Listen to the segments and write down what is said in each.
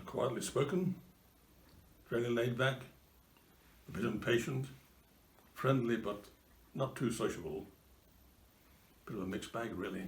quietly spoken, fairly laid back, a bit impatient, friendly but not too sociable. Bit of a mixed bag, really.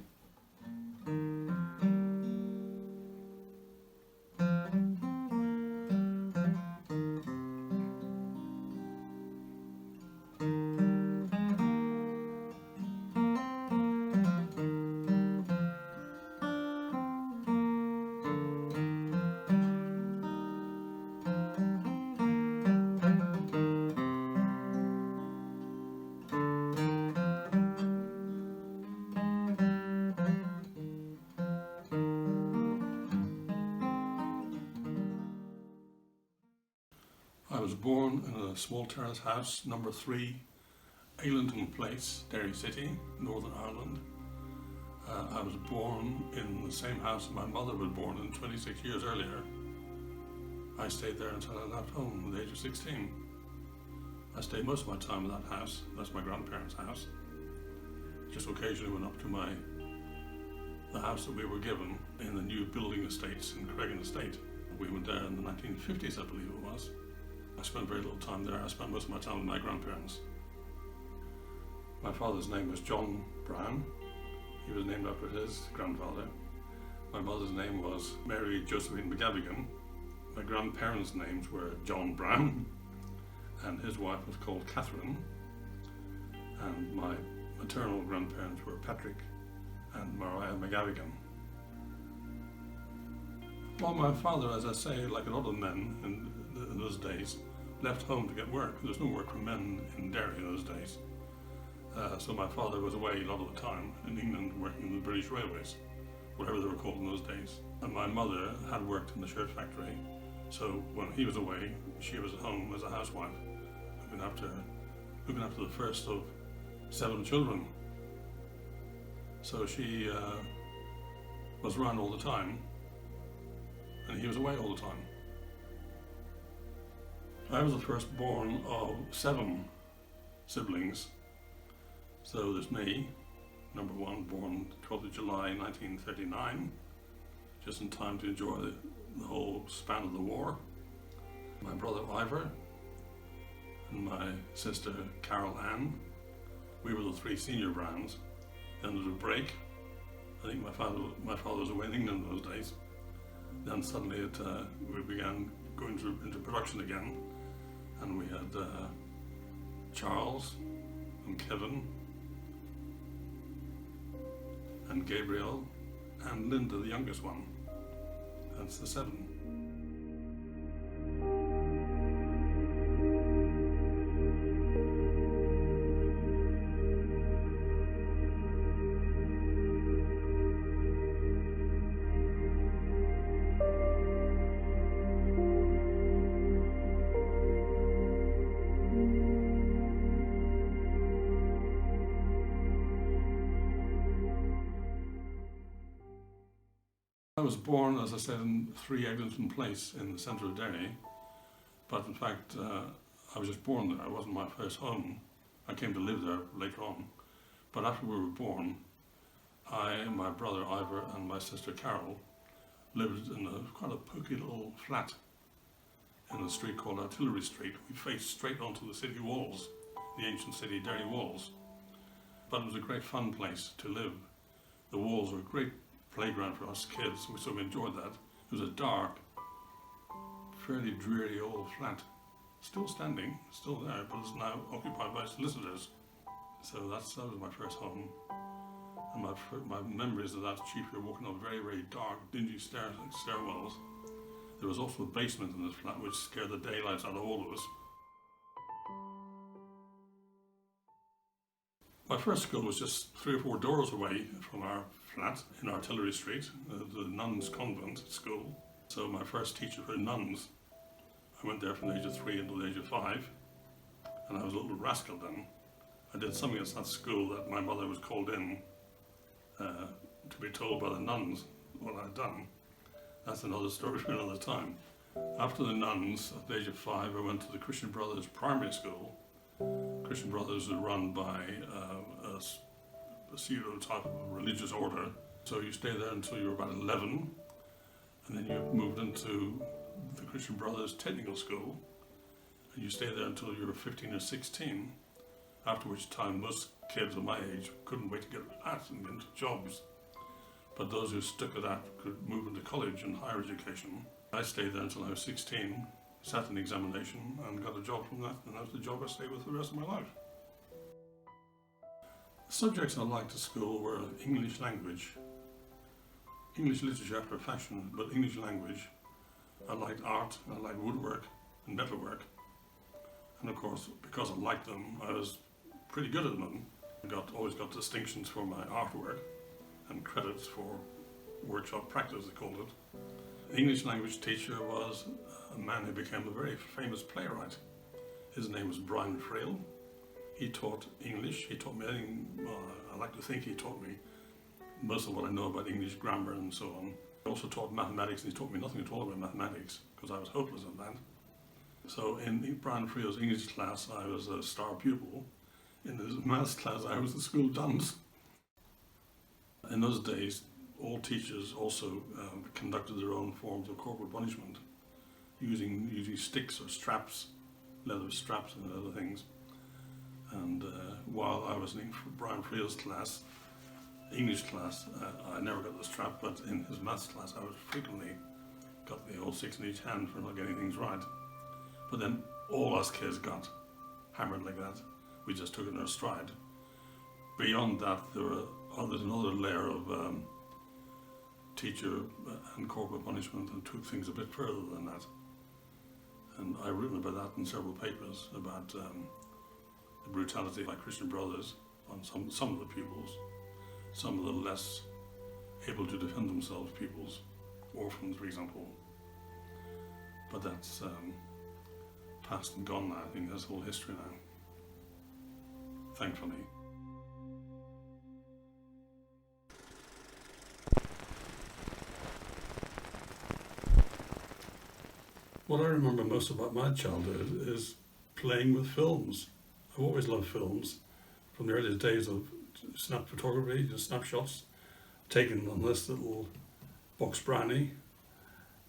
I was born in a small terrace house, number 3, Aylington Place, Derry City, Northern Ireland. I was born in the same house my mother was born in 26 years earlier. I stayed there until I left home at the age of 16. I stayed most of my time in that house. That's my grandparents' house. Just occasionally went up to the house that we were given in the new building estates in Kareena Estate. We went there in the 1950s, I believe it was. I spent very little time there. I spent most of my time with my grandparents. My father's name was John Browne. He was named after his grandfather. My mother's name was Mary Josephine McGavigan. My grandparents' names were John Browne, and his wife was called Catherine. And my maternal grandparents were Patrick and Mariah McGavigan. Well, my father, as I say, like a lot of men in those days, left home to get work. There was no work for men in Derry in those days. So my father was away a lot of the time in England working in the British Railways, whatever they were called in those days. And my mother had worked in the shirt factory. So when he was away, she was at home as a housewife, looking after the first of 7 children. So she was around all the time, and he was away all the time. I was the firstborn of 7 siblings. So there's me, number 1, born 12th of July 1939, just in time to enjoy the whole span of the war. My brother Ivor and my sister Carol Ann. We were the 3 senior Browns. Then there was a break. I think my father was away in England in those days. Then suddenly we began going into production again, and we had Charles and Kevin and Gabriel and Linda, the youngest one. That's the 7. I was born, as I said, in 3 Eglinton Place in the centre of Derry, but in fact I was just born there. It wasn't my first home. I came to live there later on. But after we were born, I, my brother Ivor and my sister Carol lived in quite a pokey little flat in a street called Artillery Street. We faced straight onto the city walls, the ancient city Derry walls. But it was a great fun place to live. The walls were a great playground for us kids, so we enjoyed that. It was a dark, fairly dreary old flat, still standing, still there, but it's now occupied by solicitors. So that was my first home. And my memories of that chiefly walking up very, very dark, dingy stairwells. There was also a basement in this flat which scared the daylights out of all of us. My first school was just 3 or 4 doors away from our flat in Artillery Street, the nuns' convent school. So my first teacher were nuns. I went there from the age of 3 until the age of 5, and I was a little rascal then. I did something at that school that my mother was called in to be told by the nuns what I'd done. That's another story for another time. After the nuns, at the age of 5, I went to the Christian Brothers primary school. Christian Brothers is run by a pseudo-type of religious order. So you stay there until you're about 11, and then you moved into the Christian Brothers Technical School, and you stay there until you're 15 or 16, after which time most kids of my age couldn't wait to get out and get into jobs. But those who stuck at that could move into college and higher education. I stayed there until I was 16, sat an examination and got a job from that, and that was the job I stayed with for the rest of my life. The subjects I liked at school were English language, English literature after a fashion, but English language. I liked art, I liked woodwork and metalwork. And of course, because I liked them, I was pretty good at them. I always got distinctions for my artwork and credits for workshop practice, they called it. The English language teacher was a man who became a very famous playwright. His name was Brian Frail. He taught English. He taught me anything. Well, I like to think he taught me most of what I know about English grammar and so on. He also taught mathematics, and he taught me nothing at all about mathematics because I was hopeless at that. So in Brian Frail's English class, I was a star pupil. In his maths class, I was the school dunce. In those days, all teachers also conducted their own forms of corporal punishment, using sticks or straps, leather straps and other things. And while I was in Brian Frail's class, English class, I never got the strap, but in his maths class I was frequently got the old 6 in each hand for not getting things right. But then all us kids got hammered like that. We just took it in our stride. Beyond that, there's another layer of teacher and corporal punishment and took things a bit further than that. And I've written about that in several papers, about the brutality by Christian Brothers on some of the pupils, some of the less able to defend themselves pupils, orphans for example. But that's past and gone now. I think that's all history now, thankfully. What I remember most about my childhood is playing with films. I've always loved films, from the earliest days of snap photography, just snapshots taken on this little box brownie.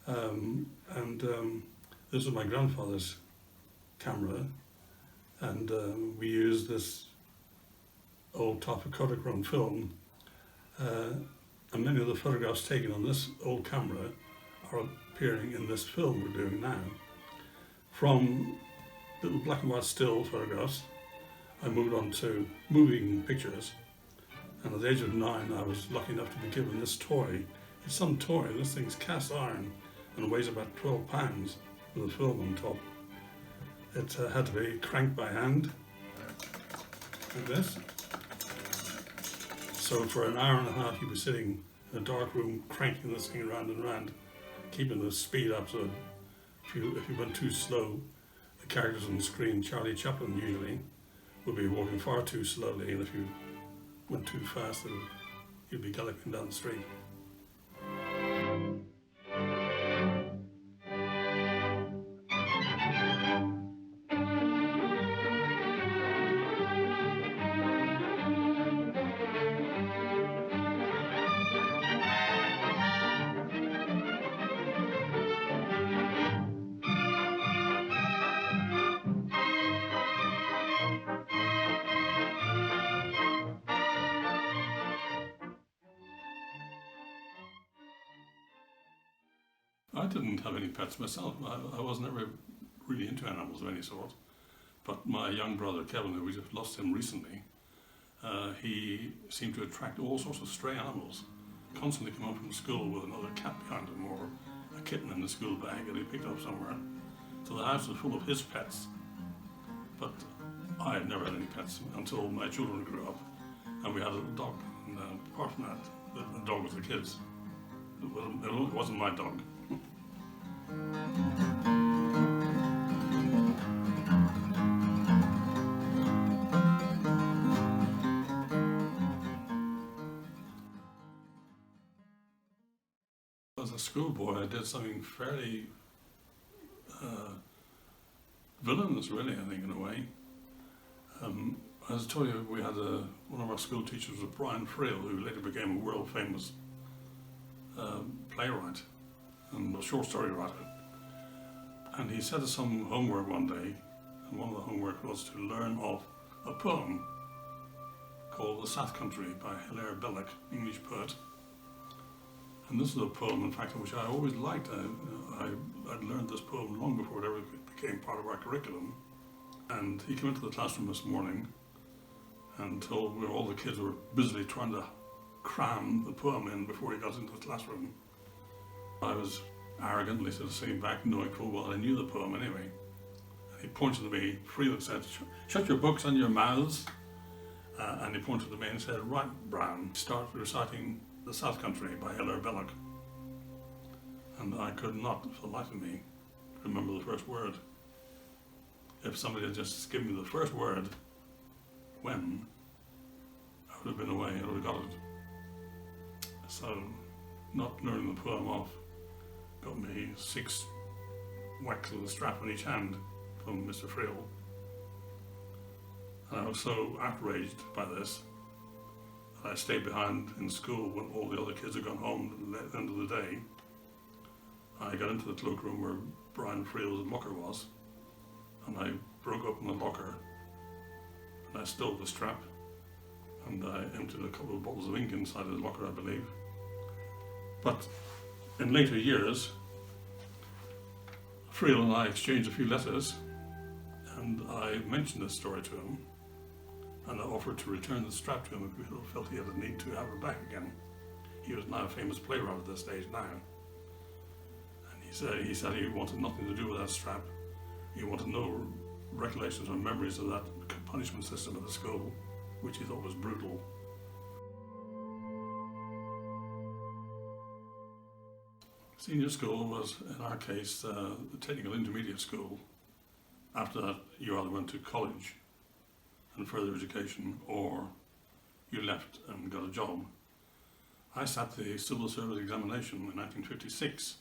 This was my grandfather's camera, and we used this old type of Kodachrome film, and many of the photographs taken on this old camera are appearing in this film we're doing now. From little black and white still photographs, I moved on to moving pictures, and at the age of 9 I was lucky enough to be given this toy. It's some toy. This thing's cast iron and weighs about 12 pounds with a film on top. It had to be cranked by hand, like this. So for an hour and a half you'd be sitting in a dark room cranking this thing around and around, keeping the speed up, so if you went too slow, the characters on the screen, Charlie Chaplin usually, would be walking far too slowly, and if you went too fast, you'd be galloping down the street. I didn't have any pets myself. I was never really into animals of any sort. But my young brother Kevin, who we just lost him recently, he seemed to attract all sorts of stray animals. Constantly come home from school with another cat behind him or a kitten in the school bag that he picked up somewhere. So the house was full of his pets. But I had never had any pets until my children grew up, and we had a little dog. And apart from that, the dog was the kids. It wasn't my dog. As a schoolboy, I did something fairly villainous, really, I think, in a way. As I told you, we had one of our school teachers was Brian Frail, who later became a world-famous playwright and a short story writer. And he set us some homework one day, and one of the homework was to learn off a poem called The South Country by Hilaire Belloc, English poet. And this is a poem, in fact, which I always liked. I'd learned this poem long before it ever became part of our curriculum. And he came into the classroom this morning and told me all the kids were busily trying to cram the poem in before he got into the classroom. I was arrogantly sort of sitting back, knowing full well I knew the poem anyway. And he pointed to me, freely said, "Shut your books and your mouths." And he pointed to me and said, "Right, Browne, start reciting The South Country by Hilaire Belloc." And I could not, for the life of me, remember the first word. If somebody had just given me the first word, when, I would have been away, I would have got it. So, not learning the poem off got me 6 whacks of the strap on each hand from Mr. Friel. And I was so outraged by this that I stayed behind in school when all the other kids had gone home at the end of the day. I got into the cloakroom where Brian Friel's locker was, and I broke open the locker and I stole the strap and I emptied a couple of bottles of ink inside his locker, I believe. But in later years, Friel and I exchanged a few letters, and I mentioned this story to him, and I offered to return the strap to him if he felt he had a need to have it back again. He was now a famous playwright at this stage now. And he said he wanted nothing to do with that strap. He wanted no recollections or memories of that punishment system at the school, which he thought was brutal. Senior school was, in our case, the technical intermediate school. After that, you either went to college and further education, or you left and got a job. I sat the civil service examination in 1956.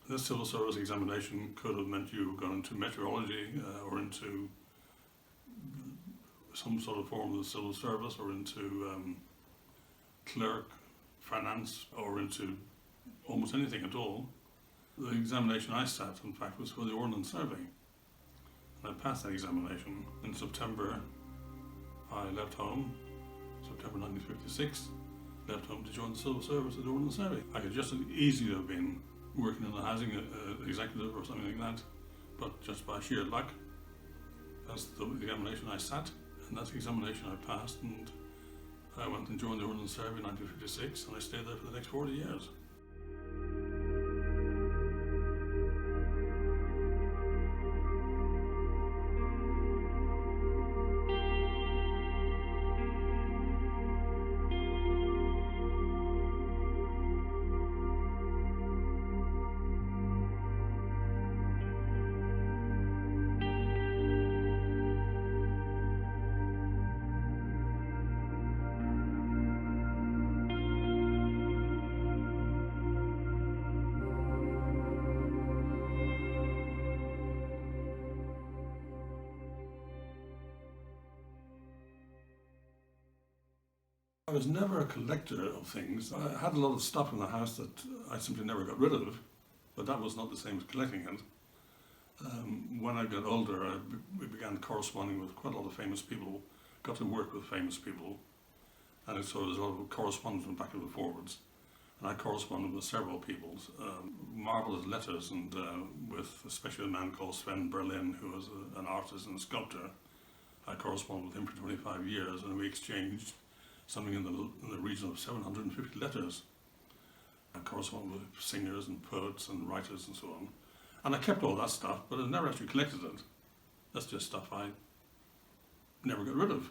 This civil service examination could have meant you got into meteorology or into some sort of form of the civil service, or into clerk, finance, or into almost anything at all. The examination I sat, in fact, was for the Ordnance Survey. And I passed that examination. In September, I left home, September 1956, left home to join the civil service at the Ordnance Survey. I could just as easily have been working in a housing executive or something like that, but just by sheer luck, that's the examination I sat, and that's the examination I passed, and I went and joined the Ordnance Survey in 1956, and I stayed there for the next 40 years. I was never a collector of things. I had a lot of stuff in the house that I simply never got rid of, but that was not the same as collecting it. When I got older, we began corresponding with quite a lot of famous people, got to work with famous people, and so there's a lot of correspondence from backwards and forwards. And I corresponded with several people, marvellous letters, and with especially a man called Sven Berlin, who was an artist and a sculptor. I corresponded with him for 25 years, and we exchanged something in the region of 750 letters. I corresponded with singers and poets and writers and so on. And I kept all that stuff, but I never actually collected it. That's just stuff I never got rid of.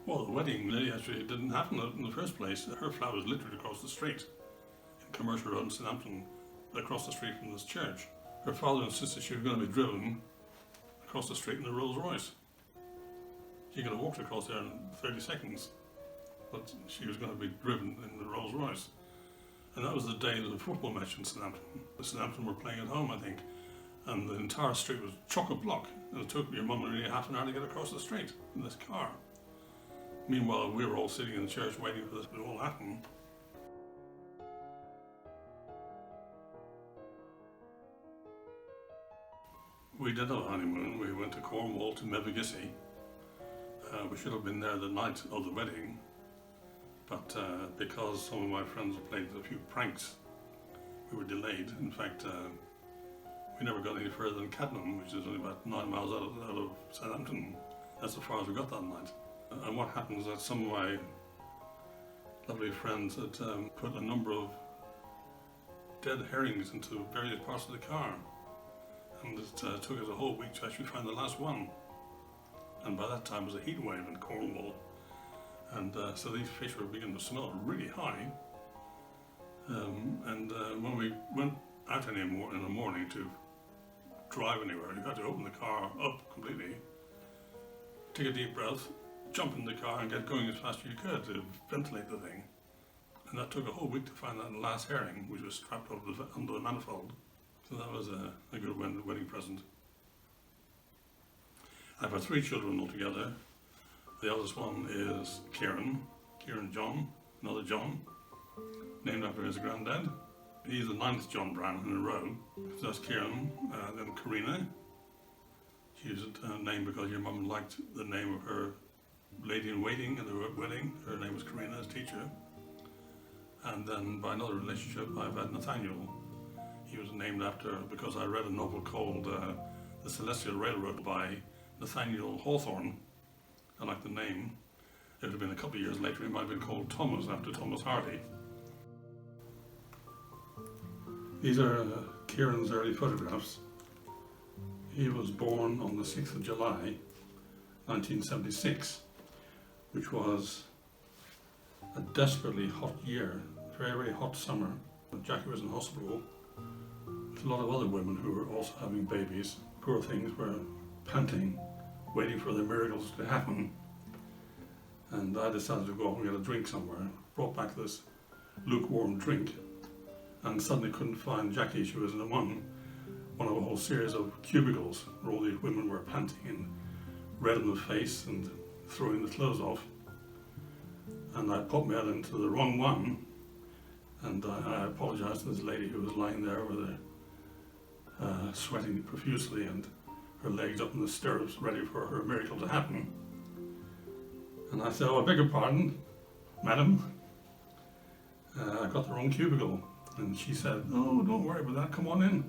Well, the wedding really actually didn't happen in the first place. Her flat was literally across the street in Commercial Road in Southampton, across the street from this church. Her father insisted she was going to be driven across the street in a Rolls Royce. She could have walked across there in 30 seconds, but she was going to be driven in the Rolls Royce. And that was the day of the football match in Southampton. Southampton were playing at home, I think, and the entire street was chock-a-block, and it took your mum nearly half an hour to get across the street in this car. Meanwhile, we were all sitting in the church waiting for this to all happen. We did have a honeymoon. We went to Cornwall to Mevagissey. We should have been there the night of the wedding, but because some of my friends had played a few pranks, we were delayed. In fact, we never got any further than Cadnam, which is only about 9 miles out of Southampton. That's as far as we got that night. And what happened is that some of my lovely friends had put a number of dead herrings into various parts of the car. And it took us a whole week to actually find the last one. And by that time it was a heat wave in Cornwall. And so these fish were beginning to smell really high. When we went out in the morning to drive anywhere, you had to open the car up completely, take a deep breath, jump in the car and get going as fast as you could to ventilate the thing. And that took a whole week to find that last herring, which was strapped under the manifold. So that was a good wedding present. I've had 3 children altogether. The eldest one is Kieran John, another John, named after his granddad. He's the 9th John Browne in a row. So that's Kieran, then Kareena. She was named because your mum liked the name of her lady-in-waiting at the wedding. Her name was Kareena, as teacher. And then by another relationship, I've had Nathaniel. He was named after, because I read a novel called The Celestial Railroad by Nathaniel Hawthorne. I like the name. It would have been a couple of years later, he might have been called Thomas, after Thomas Hardy. These are Kieran's early photographs. He was born on the 6th of July, 1976, which was a desperately hot year, very, very hot summer. Jackie was in hospital. There's a lot of other women who were also having babies. Poor things were panting, waiting for the miracles to happen. And I decided to go off and get a drink somewhere. Brought back this lukewarm drink and suddenly couldn't find Jackie. She was in one of a whole series of cubicles where all these women were panting and red in the face and throwing the clothes off. And I popped me out into the wrong one, and I apologised to this lady who was lying there with her sweating profusely and her legs up in the stirrups ready for her miracle to happen. And I said, "Oh, I beg your pardon, madam, I got the wrong cubicle." And she said, "Oh, don't worry about that, come on in."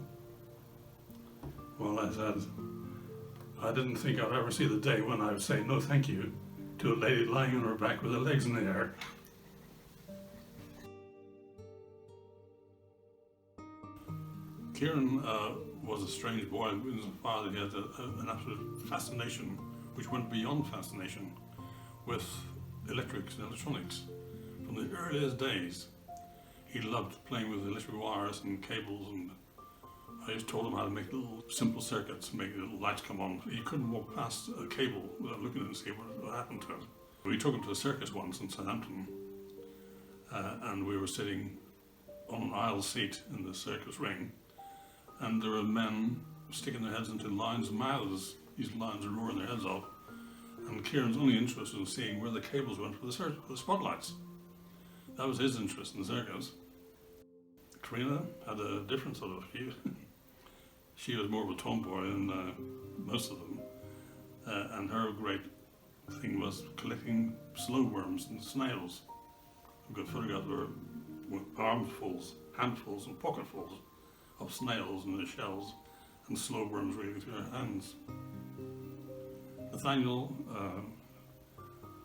Well, I said, I didn't think I'd ever see the day when I would say no thank you to a lady lying on her back with her legs in the air. Kieran was a strange boy in so far that he had an absolute fascination, which went beyond fascination, with electrics and electronics. From the earliest days, he loved playing with electric wires and cables, and I just told him how to make little simple circuits, make little lights come on. He couldn't walk past a cable without looking at it and see what happened to it. We took him to a circus once in Southampton, and we were sitting on an aisle seat in the circus ring, and there were men sticking their heads into lions' mouths. These lions are roaring their heads off, and Kieran's only interest in seeing where the cables went for the spotlights. That was his interest in the circus. Kareena had a different sort of view. She was more of a tomboy than most of them, and her great thing was collecting slow worms and snails. I've got photographs of her with handfuls and pocketfuls of snails and their shells and slow worms reeling through her hands. Nathaniel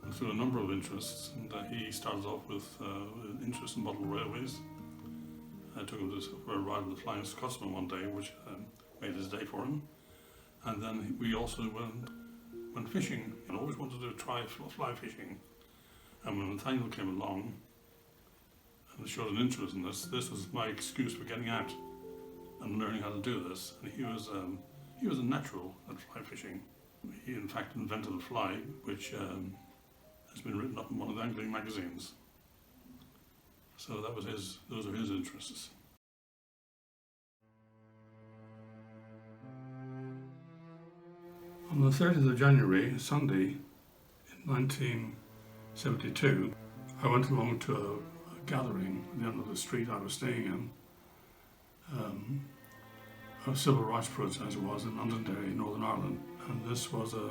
went through a number of interests, and he started off with an interest in model railways. I took him for a ride with the Flying Scotsman one day, which made his day for him. And then we also went fishing, and always wanted to try fly fishing. And when Nathaniel came along and showed an interest in this was my excuse for getting out and learning how to do this. And he was a natural at fly fishing. He in fact invented a fly which has been written up in one of the angling magazines. So those are his interests. On the 30th of January, Sunday, in 1972, I went along to a gathering at the end of the street I was staying in. A civil rights protest was in Londonderry, Northern Ireland, and this was a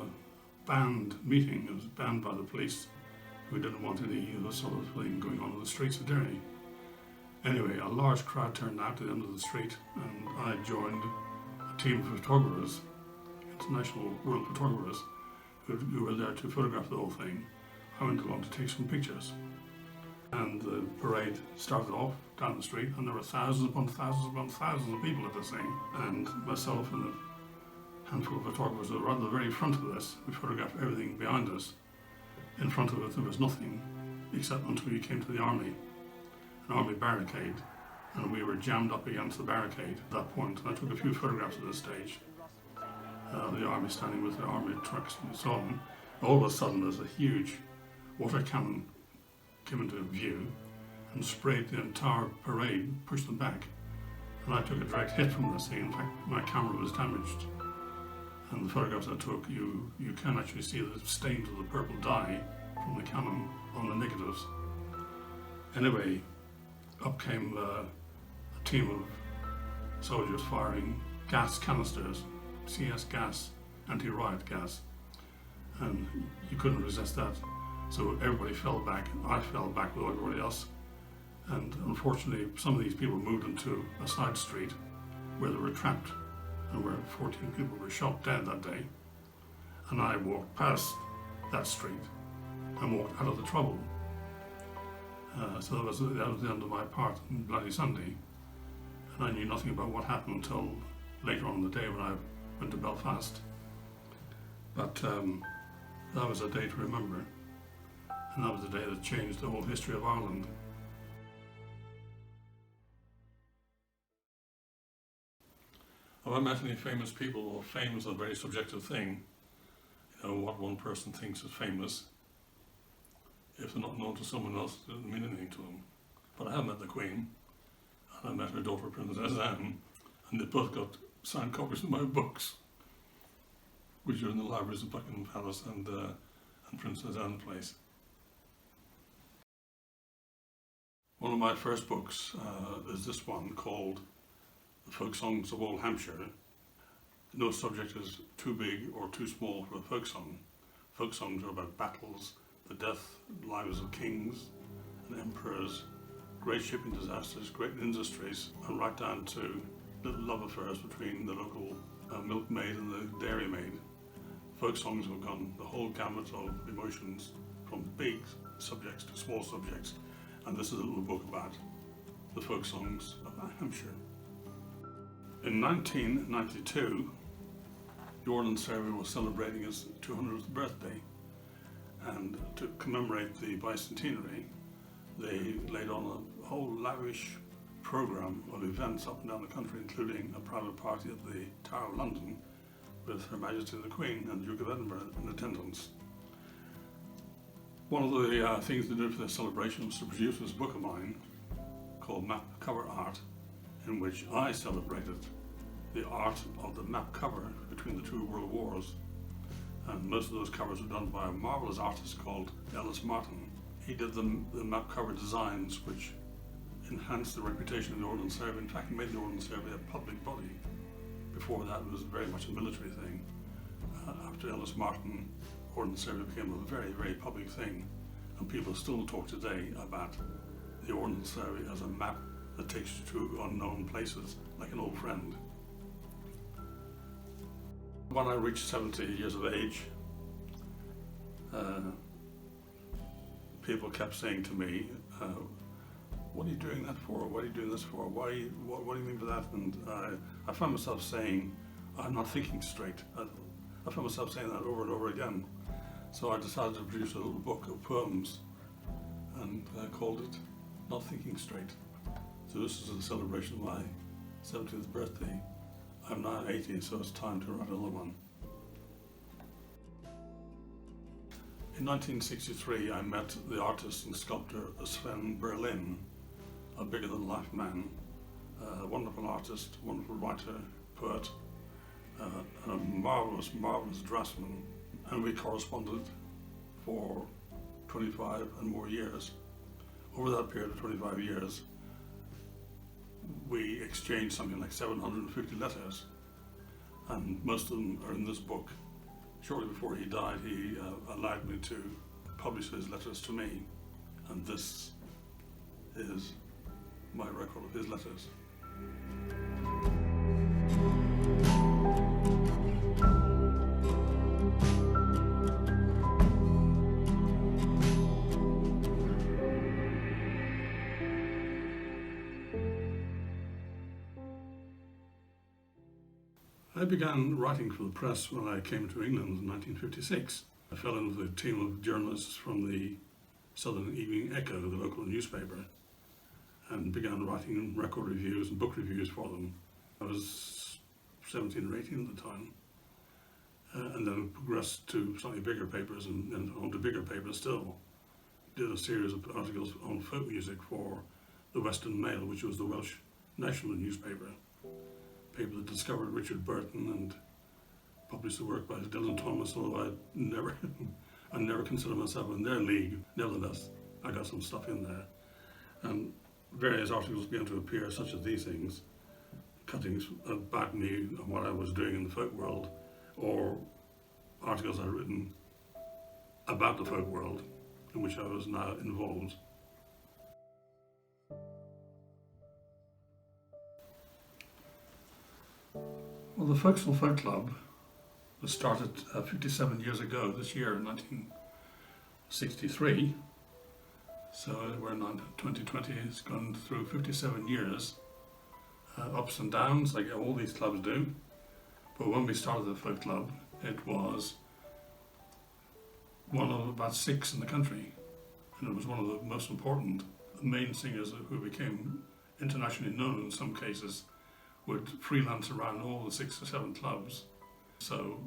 banned meeting. It was banned by the police, who didn't want any of this sort of thing going on in the streets of Derry. Anyway, a large crowd turned out at the end of the street, and I joined a team of photographers, international world photographers, who were there to photograph the whole thing. I went along to take some pictures. And the parade started off down the street, and there were thousands upon thousands upon thousands of people at this thing. And myself and a handful of photographers were right at the very front of this. We photographed everything behind us. In front of it there was nothing, except until we came to the army, an army barricade, and we were jammed up against the barricade at that point. And I took a few photographs at this stage. The army standing with their army trucks and so on. All of a sudden there's a huge water cannon came into view and sprayed the entire parade, pushed them back. And I took a direct hit from this thing. In fact, my camera was damaged. And the photographs I took, you can actually see the stains of the purple dye from the cannon on the negatives. Anyway, up came a team of soldiers firing gas canisters, CS gas, anti-riot gas, and you couldn't resist that. So everybody fell back. I fell back with everybody else, and unfortunately some of these people moved into a side street where they were trapped, and where 14 people were shot dead that day. And I walked past that street and walked out of the trouble. So that was the end of my part on Bloody Sunday, and I knew nothing about what happened until later on in the day when I went to Belfast. But that was a day to remember, and that was the day that changed the whole history of Ireland. Have I met any famous people? Well, fame is a very subjective thing. You know, what one person thinks is famous, if they're not known to someone else, it doesn't mean anything to them. But I have met the Queen, and I met her daughter, Princess Anne, and they both got signed copies of my books, which are in the libraries of Buckingham Palace and Princess Anne Place. One of my first books is this one called The Folk Songs of Old Hampshire. No subject is too big or too small for a folk song. Folk songs are about battles, the death, lives of kings and emperors, great shipping disasters, great industries, and right down to little love affairs between the local milkmaid and the dairymaid. Folk songs have gone the whole gamut of emotions, from big subjects to small subjects, and this is a little book about the folk songs of Hampshire. In 1992, the Ordnance Survey was celebrating its 200th birthday, and to commemorate the bicentenary, they laid on a whole lavish programme of events up and down the country, including a private party at the Tower of London with Her Majesty the Queen and the Duke of Edinburgh in attendance. One of the things they did for this celebration was to produce this book of mine called Map Cover Art, in which I celebrated the art of the map cover between the two world wars. And most of those covers were done by a marvellous artist called Ellis Martin. He did the map cover designs which enhanced the reputation of the Ordnance Survey. In fact, he made the Ordnance Survey a public body. Before that, it was very much a military thing. After Ellis Martin, Ordnance Survey became a very, very public thing, and people still talk today about the Ordnance Survey as a map that takes you to unknown places, like an old friend. When I reached 70 years of age, people kept saying to me, what are you doing that for? What are you doing this for? What do you mean by that? And I found myself saying, I'm not thinking straight. I found myself saying that over and over again. So I decided to produce a little book of poems and called it Not Thinking Straight. So this is a celebration of my 70th birthday. I'm now 80, so it's time to write another one. In 1963, I met the artist and sculptor Sven Berlin, a bigger-than-life man, a wonderful artist, wonderful writer, poet, and a marvellous draftsman, and we corresponded for 25 and more years. Over that period of 25 years, we exchanged something like 750 letters, and most of them are in this book. Shortly before he died, he allowed me to publish his letters to me, and this is my record of his letters. I began writing for the press when I came to England in 1956. I fell in with a team of journalists from the Southern Evening Echo, the local newspaper, and began writing record reviews and book reviews for them. I was 17 or 18 at the time, and then progressed to slightly bigger papers and on to bigger papers still. Did a series of articles on folk music for the Western Mail, which was the Welsh national newspaper. Paper that discovered Richard Burton and published the work by Dylan Thomas, although I never consider myself in their league. Nevertheless, I got some stuff in there. And various articles began to appear, such as these things, cuttings about me and what I was doing in the folk world, or articles I'd written about the folk world, in which I was now involved. Well, the Folksville Folk Club was started 57 years ago, this year in 1963. So we're now 2020, it's gone through 57 years, ups and downs like all these clubs do. But when we started the folk club, it was one of about 6 in the country, and it was one of the most important. The main singers who became internationally known in some cases would freelance around all the 6 or 7 clubs. So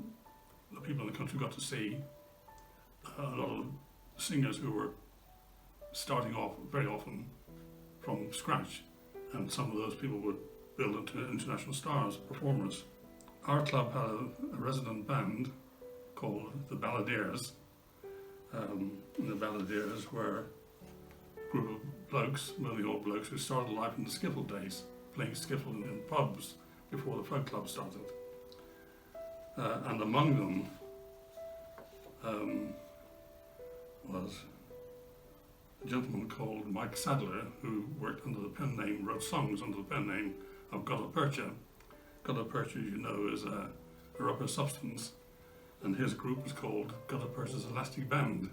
the people in the country got to see a lot of singers who were starting off very often from scratch, and some of those people would build into international stars, performers. Our club had a resident band called the Balladeers, and the Balladeers were a group of blokes, mainly all blokes, who started life in the skiffle days, playing skiffle in pubs before the folk club started. And among them was a gentleman called Mike Sadler, who worked under the pen name, wrote songs under the pen name of Gutta Percha. Gutta Percha, you know, is a rubber substance, and his group was called Gutta Percha's Elastic Band.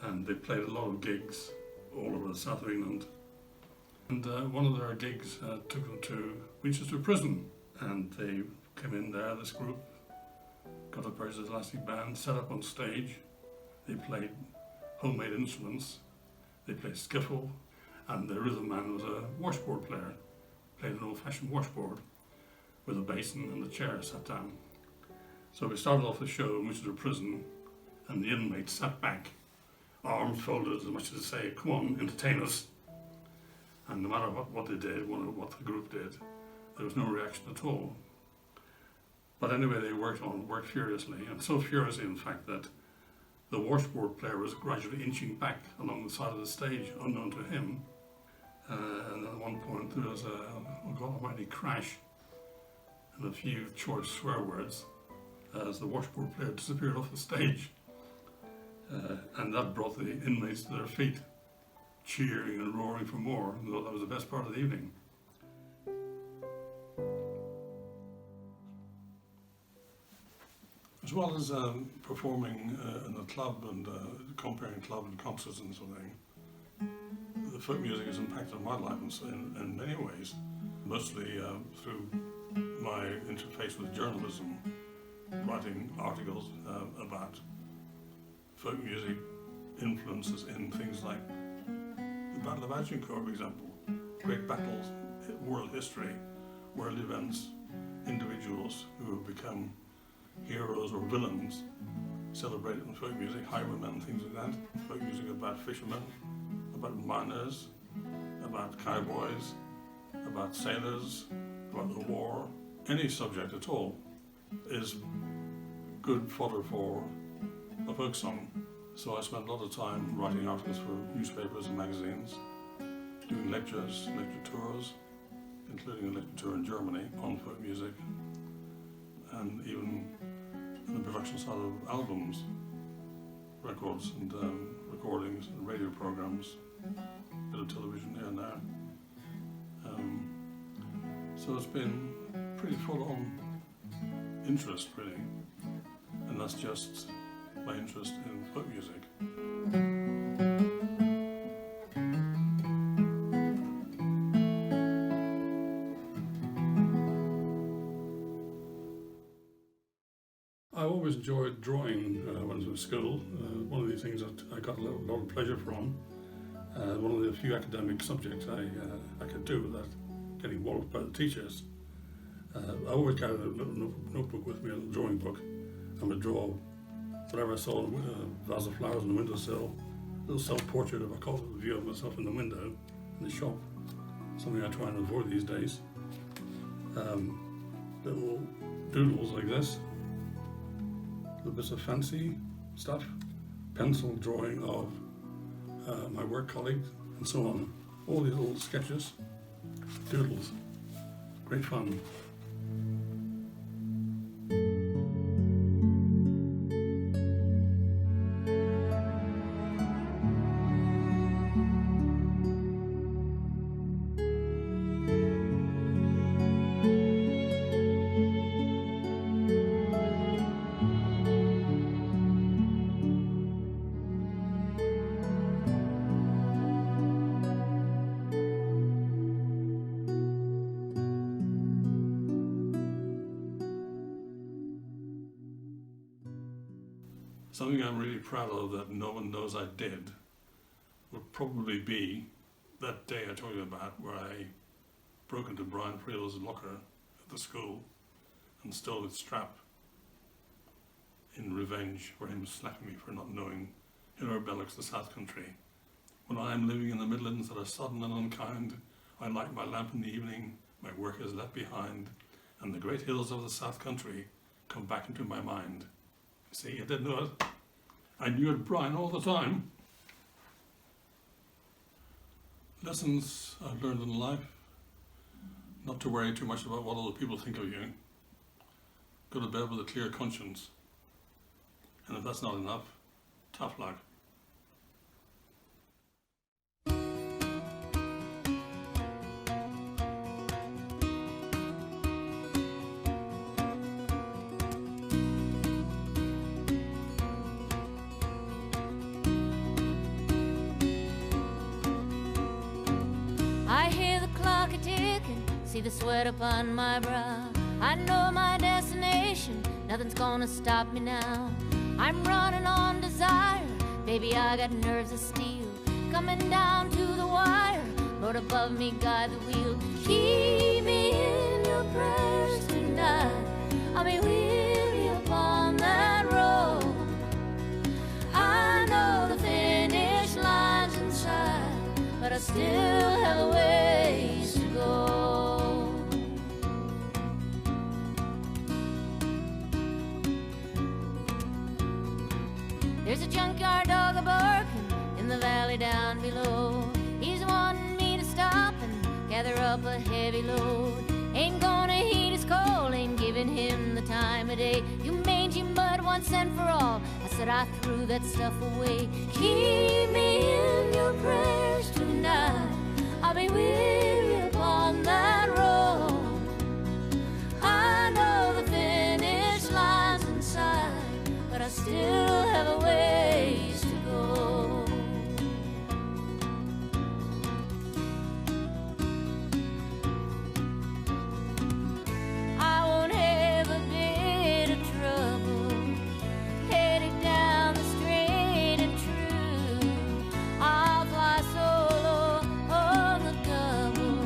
And they played a lot of gigs all over the south of England. And one of their gigs took them to Winchester Prison, and they came in there, this group, Gutta Percha's Elastic Band, set up on stage. They played homemade instruments, they played skiffle, and the rhythm man was a washboard player, played an old-fashioned washboard with a basin and a chair sat down. So we started off the show in Winchester Prison, and the inmates sat back, arms folded as much as to say, come on, entertain us. And no matter what they did, what the group did, there was no reaction at all. But anyway, they worked furiously, and so furiously in fact that the washboard player was gradually inching back along the side of the stage, unknown to him. And at one point there was a God almighty crash and a few choice swear words as the washboard player disappeared off the stage. And that brought the inmates to their feet, cheering and roaring for more, and thought that was the best part of the evening. As well as performing in a club and comparing club and concerts and sort of thing, the folk music has impacted my life in many ways, mostly through my interface with journalism, writing articles about folk music influences in things like the Battle of Agincourt, for example, great battles, world history, world events, individuals who have become heroes or villains celebrated in folk music, highwaymen, things like that. Folk music about fishermen, about miners, about cowboys, about sailors, about the war, any subject at all is good fodder for a folk song. So I spent a lot of time writing articles for newspapers and magazines, doing lectures, lecture tours, including a lecture tour in Germany on folk music, and even in the production side of albums, records and recordings and radio programs, a bit of television here and there. So it's been pretty full-on interest, really, and that's just my interest in folk music. I always enjoyed drawing when I was in school. One of the things that I got a lot of pleasure from. One of the few academic subjects I could do without getting walloped by the teachers. I always carried a little notebook with me, a little drawing book, and would draw whatever I saw, a vase of flowers on the windowsill, a little self-portrait of a view of myself in the window in the shop, something I try and avoid these days. Little doodles like this, little bits of fancy stuff, pencil drawing of my work colleagues, and so on. All these little sketches, doodles, great fun. Something I'm really proud of that no one knows I did would probably be that day I told you about where I broke into Brian Friel's locker at the school and stole his strap in revenge for him slapping me for not knowing Hiller Belloc's The South Country. When I am living in the Midlands that are sodden and unkind, I light my lamp in the evening, my work is left behind, and the great hills of the South Country come back into my mind. See, I didn't know it. I knew it, Brian, all the time. Lessons I've learned in life: not to worry too much about what other people think of you. Go to bed with a clear conscience. And if that's not enough, tough luck. See the sweat upon my brow. I know my destination, nothing's gonna stop me now. I'm running on desire, baby, I got nerves of steel. Coming down to the wire, Lord above me, guide the wheel. Keep me in your prayers tonight, I'll be with you upon that road. I know the finish line's inside, but I still have a ways to go. There's a junkyard dog a-barking in the valley down below. He's wanting me to stop and gather up a heavy load. Ain't gonna heat his cold, ain't giving him the time of day. You mangy mud once and for all, I said I threw that stuff away. Keep me in your prayers tonight, I'll be with you upon that road. I know the finish line's inside, but I still have a ways to go. I won't have a bit of trouble heading down the straight and true. I'll fly solo on the double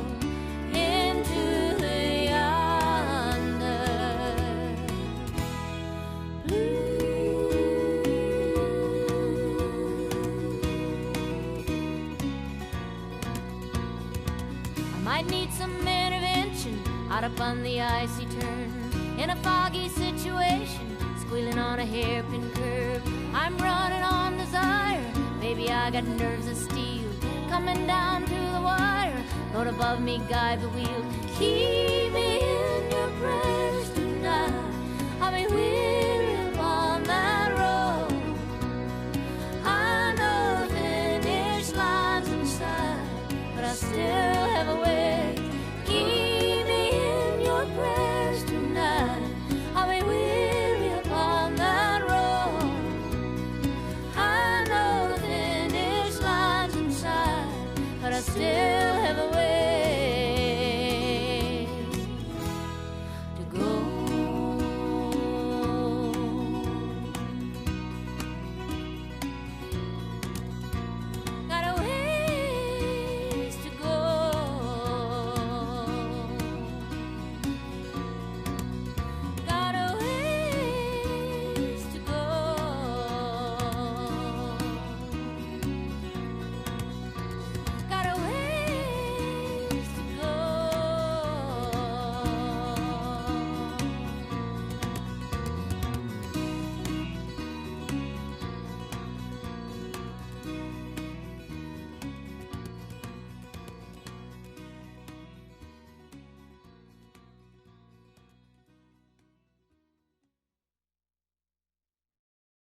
into the yonder blue. Might need some intervention out upon the icy turn. in a foggy situation, squealing on a hairpin curve. I'm running on desire, baby, I got nerves of steel, coming down to the wire, Lord above me, guide the wheel. Keep me in your prayers tonight, I'll be weary